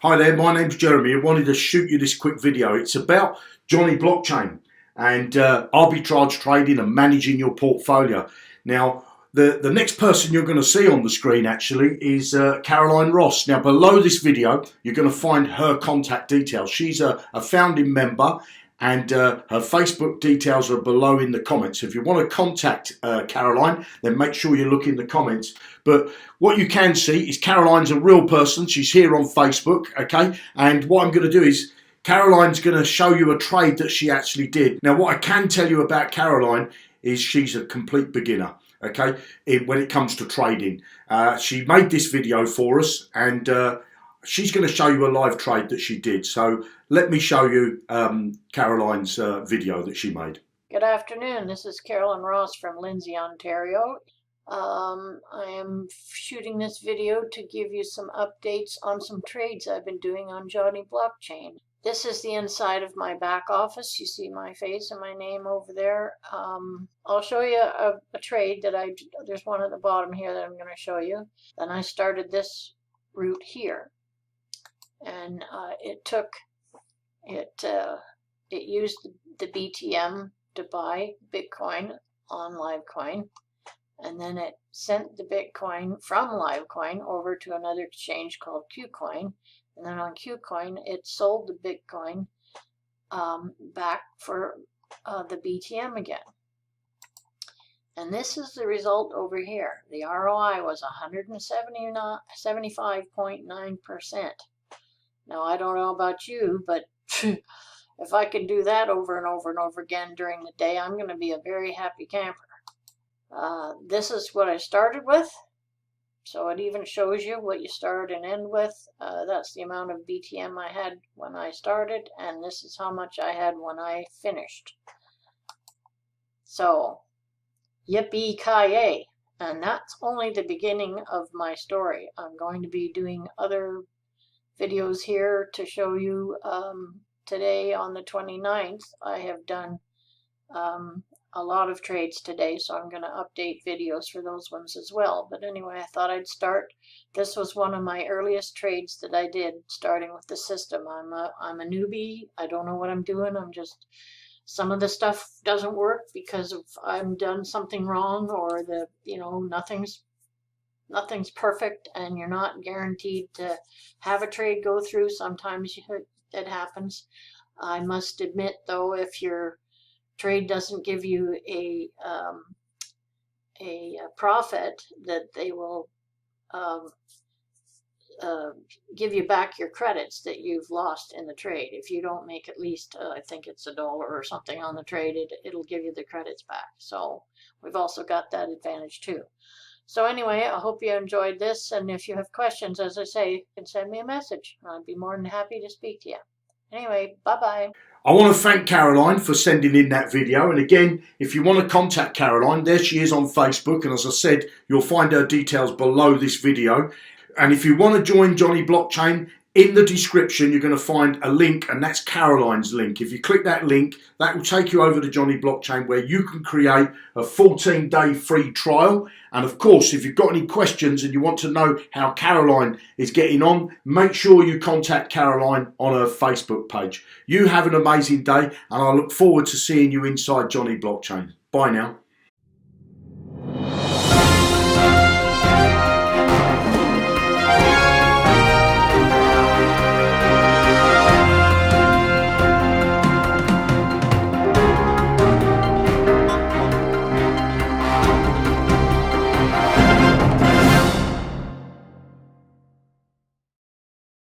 Hi there, my name's Jeremy. I wanted to shoot you this quick video. It's about Jonny Blockchain and arbitrage trading and managing your portfolio. Now, the next person you're going to see on the screen actually is Caroline Ross. Now, below this video, you're going to find her contact details. She's a founding member, and her Facebook details are below in the comments. So if you want to contact Caroline, then make sure you look in the comments. But what you can see is Caroline's a real person. She's here on Facebook, okay? And what I'm going to do is Caroline's going to show you a trade that she actually did. Now, what I can tell you about Caroline is she's a complete beginner, okay, when it comes to trading. She made this video for us, and she's going to show you a live trade that she did. So let me show you Caroline's video that she made. Good afternoon. This is Caroline Ross from Lindsay, Ontario. I am shooting this video to give you some updates on some trades I've been doing on Jonny Blockchain. This is the inside of my back office. You see my face and my name over there. I'll show you a trade that there's one at the bottom here that I'm going to show you. Then I started this route here. And it used the BTM to buy Bitcoin on Livecoin, and then it sent the Bitcoin from Livecoin over to another exchange called Qcoin, and then on Qcoin it sold the Bitcoin back for the BTM again. And this is the result over here. The ROI was 175.9%. Now, I don't know about you, but if I can do that over and over and over again during the day, I'm going to be a very happy camper. This is what I started with. So it even shows you what you start and end with. That's the amount of BTM I had when I started, and this is how much I had when I finished. So, yippee-ki-yay. And that's only the beginning of my story. I'm going to be doing other videos here to show you. Today on the 29th, I have done a lot of trades today, so I'm going to update videos for those ones as well. But anyway, I thought I'd start. This was one of my earliest trades that I did, starting with the system. I'm a newbie. I don't know what I'm doing. Some of the stuff doesn't work because I've done something wrong, or nothing's perfect, and you're not guaranteed to have a trade go through. Sometimes it happens. I must admit, though, if your trade doesn't give you a profit, that they will give you back your credits that you've lost in the trade. If you don't make at least, I think it's $1 or something on the trade, it'll give you the credits back. So we've also got that advantage too. So anyway, I hope you enjoyed this, and if you have questions, as I say, you can send me a message. I'd be more than happy to speak to you. Anyway, bye-bye. I want to thank Caroline for sending in that video. And again, if you want to contact Caroline, there she is on Facebook. And as I said, you'll find her details below this video. And if you want to join Jonny Blockchain, in the description, you're going to find a link, and that's Caroline's link. If you click that link, that will take you over to Jonny Blockchain, where you can create a 14-day free trial. And of course, if you've got any questions and you want to know how Caroline is getting on, make sure you contact Caroline on her Facebook page. You have an amazing day, and I look forward to seeing you inside Jonny Blockchain. Bye now.